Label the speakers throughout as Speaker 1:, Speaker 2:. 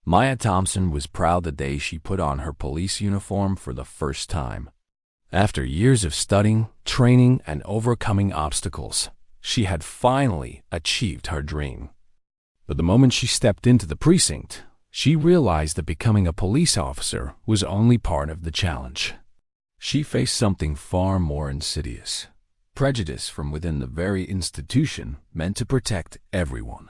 Speaker 1: Maya Thompson was proud the day she put on her police uniform for the first time. After years of studying, training, and overcoming obstacles, she had finally achieved her dream. But the moment she stepped into the precinct, she realized that becoming a police officer was only part of the challenge. She faced something far more insidious: prejudice from within the very institution meant to protect everyone.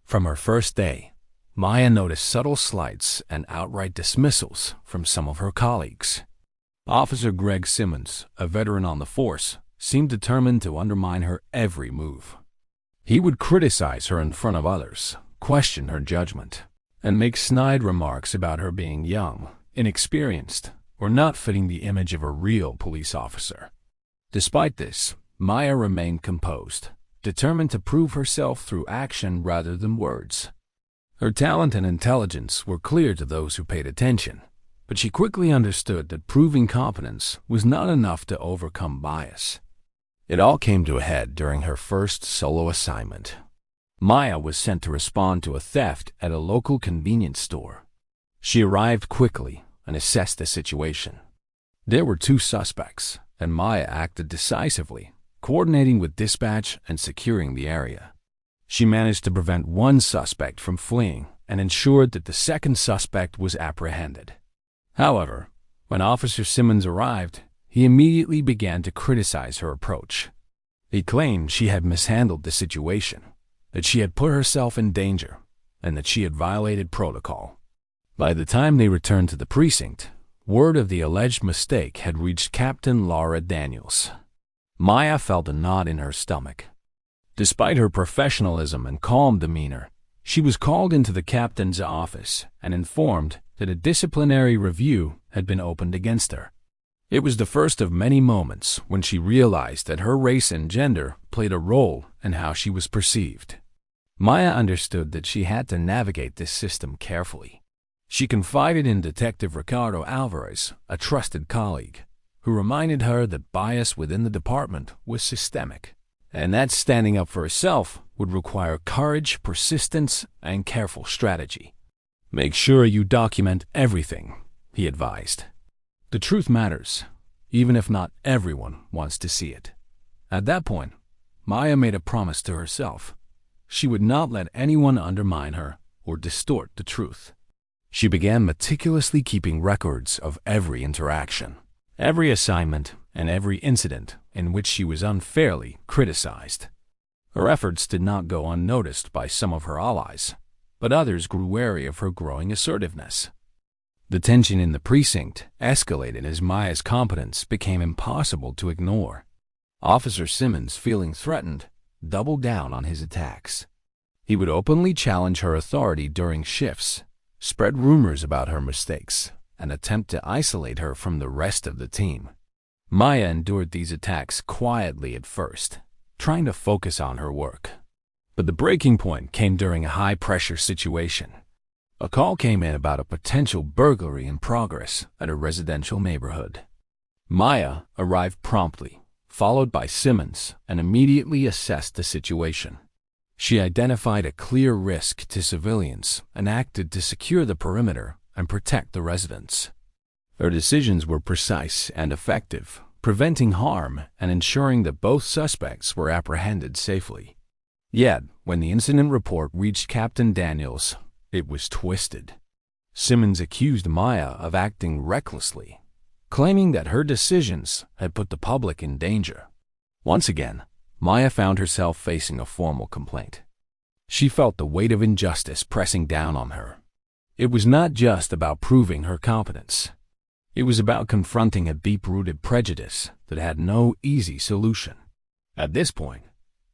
Speaker 1: From her first day, Maya noticed subtle slights and outright dismissals from some of her colleagues. Officer Greg Simmons, a veteran on the force, seemed determined to undermine her every move. He would criticize her in front of others, question her judgment, and make snide remarks about her being young, inexperienced, or not fitting the image of a real police officer. Despite this, Maya remained composed, determined to prove herself through action rather than words. Her talent and intelligence were clear to those who paid attention, but she quickly understood that proving competence was not enough to overcome bias. It all came to a head during her first solo assignment. Maya was sent to respond to a theft at a local convenience store. She arrived quickly and assessed the situation. There were 2 suspects, and Maya acted decisively, coordinating with dispatch and securing the area. She managed to prevent one suspect from fleeing and ensured that the second suspect was apprehended. However, when Officer Simmons arrived, he immediately began to criticize her approach. He claimed she had mishandled the situation, that she had put herself in danger, and that she had violated protocol. By the time they returned to the precinct, word of the alleged mistake had reached Captain Laura Daniels. Maya felt a knot in her stomach. Despite her professionalism and calm demeanor, she was called into the captain's office and informed that a disciplinary review had been opened against her. It was the first of many moments when she realized that her race and gender played a role in how she was perceived. Maya understood that she had to navigate this system carefully. She confided in Detective Ricardo Alvarez, a trusted colleague, who reminded her that bias within the department was systemic, and that standing up for herself would require courage, persistence, and careful strategy. "Make sure you document everything," he advised. "The truth matters, even if not everyone wants to see it." At that point, Maya made a promise to herself. She would not let anyone undermine her or distort the truth. She began meticulously keeping records of every interaction, every assignment, and every incident in which she was unfairly criticized. Her efforts did not go unnoticed by some of her allies, but others grew wary of her growing assertiveness. The tension in the precinct escalated as Maya's competence became impossible to ignore. Officer Simmons, feeling threatened, doubled down on his attacks. He would openly challenge her authority during shifts, spread rumors about her mistakes, and attempt to isolate her from the rest of the team. Maya endured these attacks quietly at first, trying to focus on her work. But the breaking point came during a high-pressure situation. A call came in about a potential burglary in progress at a residential neighborhood. Maya arrived promptly, followed by Simmons, and immediately assessed the situation. She identified a clear risk to civilians and acted to secure the perimeter and protect the residents. Her decisions were precise and effective, preventing harm and ensuring that both suspects were apprehended safely. Yet, when the incident report reached Captain Daniels, it was twisted. Simmons accused Maya of acting recklessly, claiming that her decisions had put the public in danger. Once again, Maya found herself facing a formal complaint. She felt the weight of injustice pressing down on her. It was not just about proving her competence. It was about confronting a deep-rooted prejudice that had no easy solution. At this point,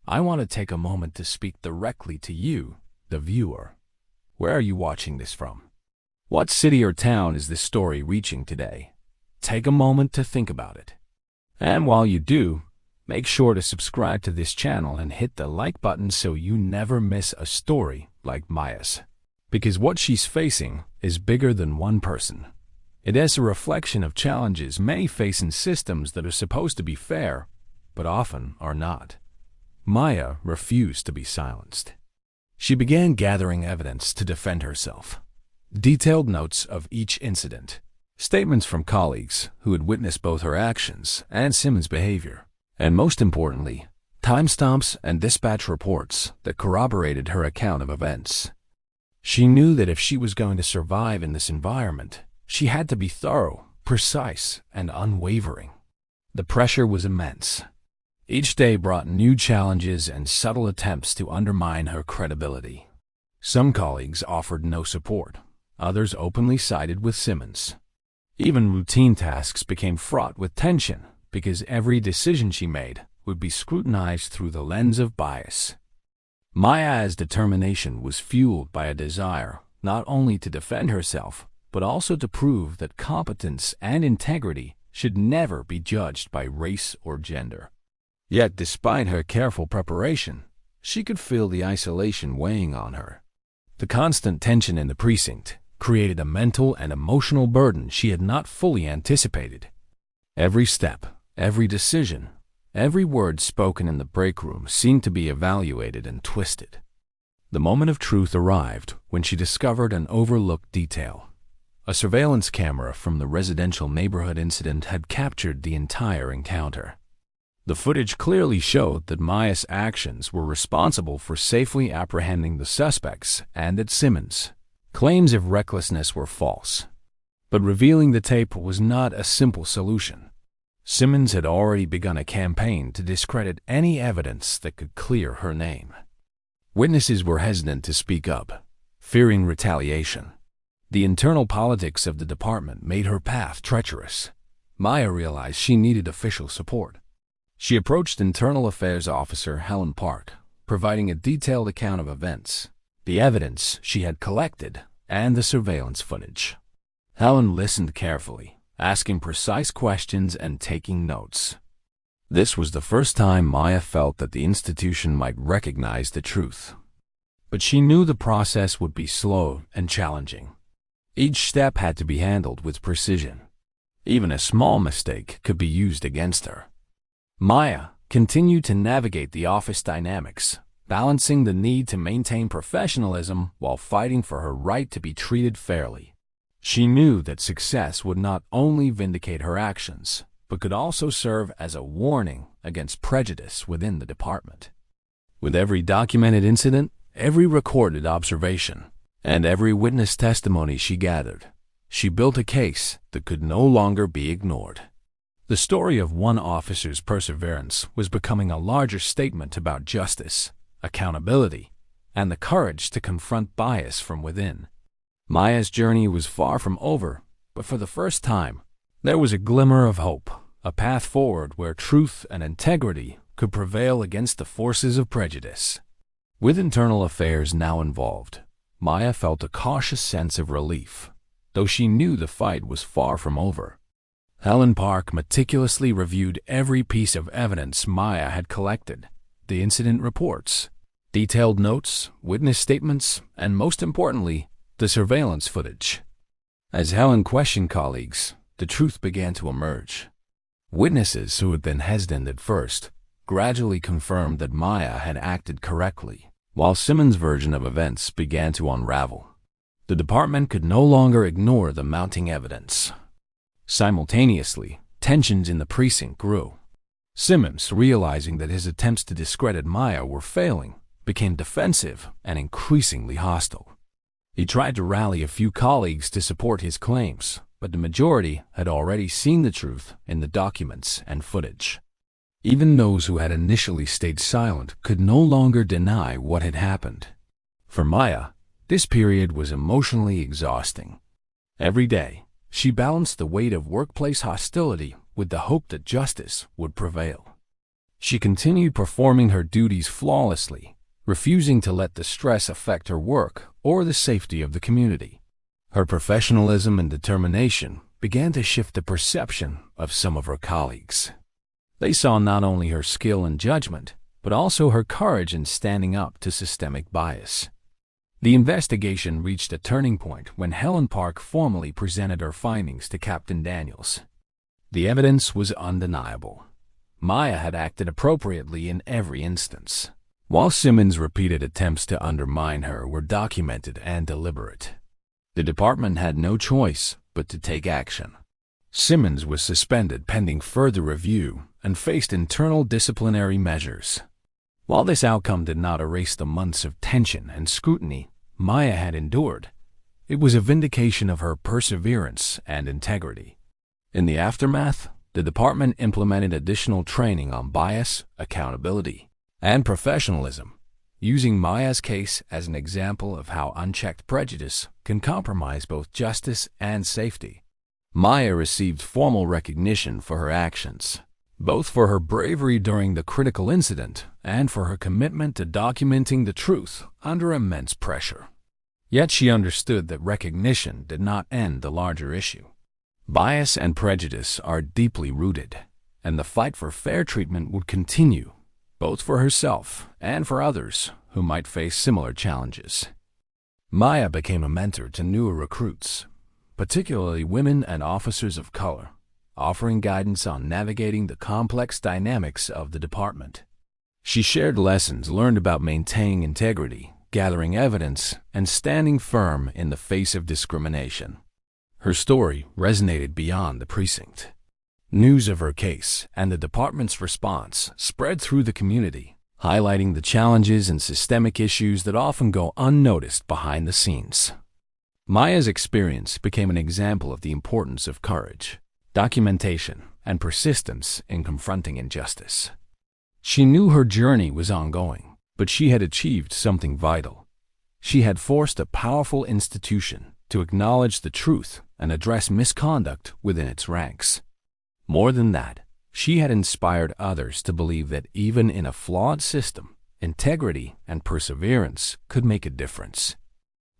Speaker 1: I want to take a moment to speak directly to you, the viewer. Where are you watching this from? What city or town is this story reaching today? Take a moment to think about it. And while you do, make sure to subscribe to this channel and hit the like button so you never miss a story like Maya's. Because what she's facing is bigger than one person. It is a reflection of challenges many face in systems that are supposed to be fair, but often are not. Maya refused to be silenced. She began gathering evidence to defend herself. detailed notes of each incident, statements from colleagues who had witnessed both her actions and Simmons' behavior, and most importantly, timestamps and dispatch reports that corroborated her account of events. She knew that if she was going to survive in this environment, she had to be thorough, precise, and unwavering. The pressure was immense. Each day brought new challenges and subtle attempts to undermine her credibility. Some colleagues offered no support. Others openly sided with Simmons. Even routine tasks became fraught with tension because every decision she made would be scrutinized through the lens of bias. Maya's determination was fueled by a desire not only to defend herself, but also to prove that competence and integrity should never be judged by race or gender. Yet, despite her careful preparation, she could feel the isolation weighing on her. The constant tension in the precinct created a mental and emotional burden she had not fully anticipated. Every step, every decision, every word spoken in the break room seemed to be evaluated and twisted. The moment of truth arrived when she discovered an overlooked detail. A surveillance camera from the residential neighborhood incident had captured the entire encounter. The footage clearly showed that Maya's actions were responsible for safely apprehending the suspects and that Simmons' claims of recklessness were false. But revealing the tape was not a simple solution. Simmons had already begun a campaign to discredit any evidence that could clear her name. Witnesses were hesitant to speak up, fearing retaliation. The internal politics of the department made her path treacherous. Maya realized she needed official support. She approached Internal Affairs Officer Helen Park, providing a detailed account of events, the evidence she had collected, and the surveillance footage. Helen listened carefully, asking precise questions and taking notes. This was the first time Maya felt that the institution might recognize the truth. But she knew the process would be slow and challenging. Each step had to be handled with precision. Even a small mistake could be used against her. Maya continued to navigate the office dynamics, balancing the need to maintain professionalism while fighting for her right to be treated fairly. She knew that success would not only vindicate her actions, but could also serve as a warning against prejudice within the department. With every documented incident, every recorded observation, and every witness testimony she gathered, she built a case that could no longer be ignored. The story of one officer's perseverance was becoming a larger statement about justice, accountability, and the courage to confront bias from within. Maya's journey was far from over, but for the first time, there was a glimmer of hope, a path forward where truth and integrity could prevail against the forces of prejudice. With internal affairs now involved, Maya felt a cautious sense of relief, though she knew the fight was far from over. Helen Park meticulously reviewed every piece of evidence Maya had collected, the incident reports, detailed notes, witness statements, and most importantly, the surveillance footage. As Helen questioned colleagues, the truth began to emerge. Witnesses who had been hesitant at first gradually confirmed that Maya had acted correctly, while Simmons' version of events began to unravel. The department could no longer ignore the mounting evidence. Simultaneously, tensions in the precinct grew. Simmons, realizing that his attempts to discredit Maya were failing, became defensive and increasingly hostile. He tried to rally a few colleagues to support his claims, but the majority had already seen the truth in the documents and footage. Even those who had initially stayed silent could no longer deny what had happened. For Maya, this period was emotionally exhausting. Every day, she balanced the weight of workplace hostility with the hope that justice would prevail. She continued performing her duties flawlessly, refusing to let the stress affect her work or the safety of the community. Her professionalism and determination began to shift the perception of some of her colleagues. They saw not only her skill and judgment, but also her courage in standing up to systemic bias. The investigation reached a turning point when Helen Park formally presented her findings to Captain Daniels. The evidence was undeniable. Maya had acted appropriately in every instance, while Simmons' repeated attempts to undermine her were documented and deliberate. The department had no choice but to take action. Simmons was suspended pending further review and faced internal disciplinary measures. While this outcome did not erase the months of tension and scrutiny Maya had endured, it was a vindication of her perseverance and integrity. In the aftermath, the department implemented additional training on bias, accountability, and professionalism, using Maya's case as an example of how unchecked prejudice can compromise both justice and safety. Maya received formal recognition for her actions, both for her bravery during the critical incident and for her commitment to documenting the truth under immense pressure. Yet she understood that recognition did not end the larger issue. Bias and prejudice are deeply rooted, and the fight for fair treatment would continue, both for herself and for others who might face similar challenges. Maya became a mentor to newer recruits, particularly women and officers of color, offering guidance on navigating the complex dynamics of the department. She shared lessons learned about maintaining integrity, gathering evidence, and standing firm in the face of discrimination. Her story resonated beyond the precinct. News of her case and the department's response spread through the community, highlighting the challenges and systemic issues that often go unnoticed behind the scenes. Maya's experience became an example of the importance of courage, documentation, and persistence in confronting injustice. She knew her journey was ongoing, but she had achieved something vital. She had forced a powerful institution to acknowledge the truth and address misconduct within its ranks. More than that, she had inspired others to believe that even in a flawed system, integrity and perseverance could make a difference.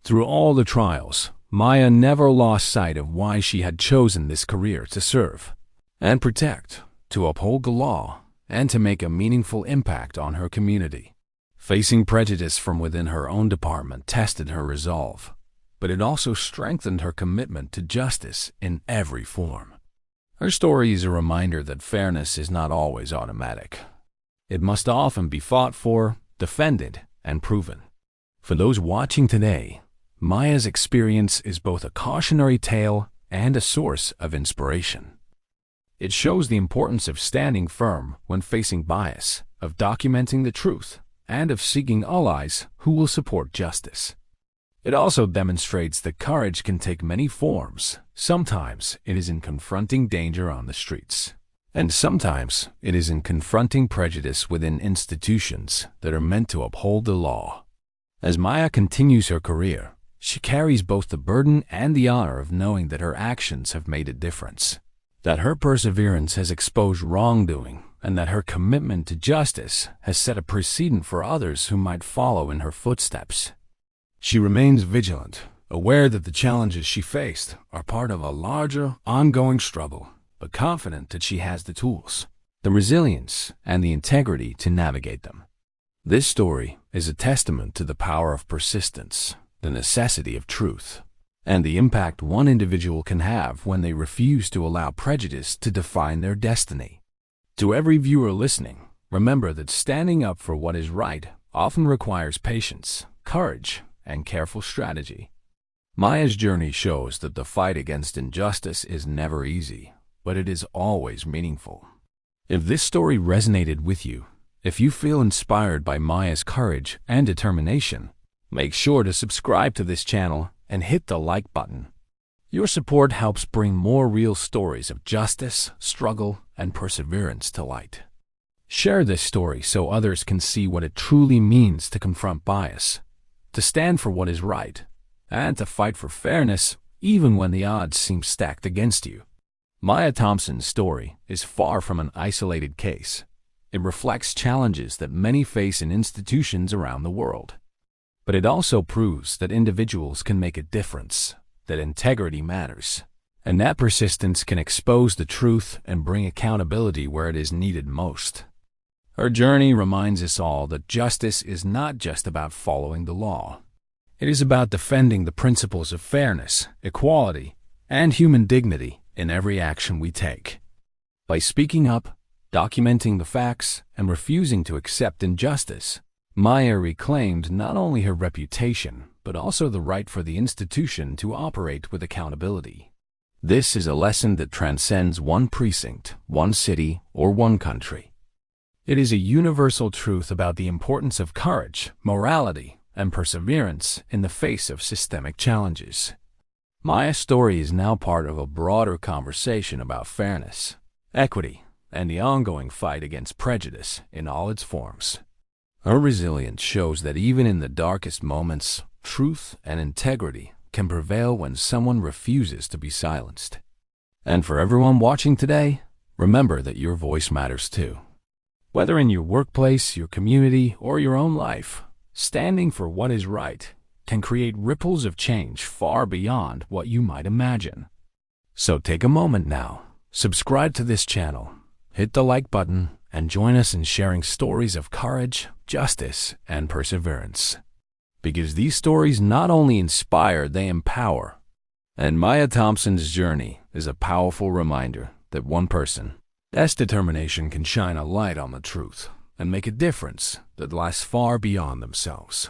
Speaker 1: Through all the trials, Maya never lost sight of why she had chosen this career: to serve and protect, to uphold the law, and to make a meaningful impact on her community. Facing prejudice from within her own department tested her resolve, but it also strengthened her commitment to justice in every form. Her story is a reminder that fairness is not always automatic. It must often be fought for, defended, and proven. For those watching today, Maya's experience is both a cautionary tale and a source of inspiration. It shows the importance of standing firm when facing bias, of documenting the truth, and of seeking allies who will support justice. It also demonstrates that courage can take many forms. Sometimes it is in confronting danger on the streets, and sometimes it is in confronting prejudice within institutions that are meant to uphold the law. As Maya continues her career, she carries both the burden and the honor of knowing that her actions have made a difference, that her perseverance has exposed wrongdoing, and that her commitment to justice has set a precedent for others who might follow in her footsteps. She remains vigilant, aware that the challenges she faced are part of a larger, ongoing struggle, but confident that she has the tools, the resilience, and the integrity to navigate them. This story is a testament to the power of persistence, the necessity of truth, and the impact one individual can have when they refuse to allow prejudice to define their destiny. To every viewer listening, remember that standing up for what is right often requires patience, courage, and careful strategy. Maya's journey shows that the fight against injustice is never easy, but it is always meaningful. If this story resonated with you, if you feel inspired by Maya's courage and determination, make sure to subscribe to this channel and hit the like button. Your support helps bring more real stories of justice, struggle, and perseverance to light. Share this story so others can see what it truly means to confront bias, to stand for what is right, and to fight for fairness even when the odds seem stacked against you. Maya Thompson's story is far from an isolated case. It reflects challenges that many face in institutions around the world. But it also proves that individuals can make a difference, that integrity matters, and that persistence can expose the truth and bring accountability where it is needed most. Her journey reminds us all that justice is not just about following the law. It is about defending the principles of fairness, equality, and human dignity in every action we take. By speaking up, documenting the facts, and refusing to accept injustice, Maya reclaimed not only her reputation, but also the right for the institution to operate with accountability. This is a lesson that transcends one precinct, one city, or one country. It is a universal truth about the importance of courage, morality, and perseverance in the face of systemic challenges. Maya's story is now part of a broader conversation about fairness, equity, and the ongoing fight against prejudice in all its forms. Her resilience shows that even in the darkest moments, truth and integrity can prevail when someone refuses to be silenced. And for everyone watching today, remember that your voice matters too. Whether in your workplace, your community, or your own life, standing for what is right can create ripples of change far beyond what you might imagine. So take a moment now, subscribe to this channel, hit the like button, and join us in sharing stories of courage, justice, and perseverance. Because these stories not only inspire, they empower. And Maya Thompson's journey is a powerful reminder that one person's determination can shine a light on the truth and make a difference that lasts far beyond themselves.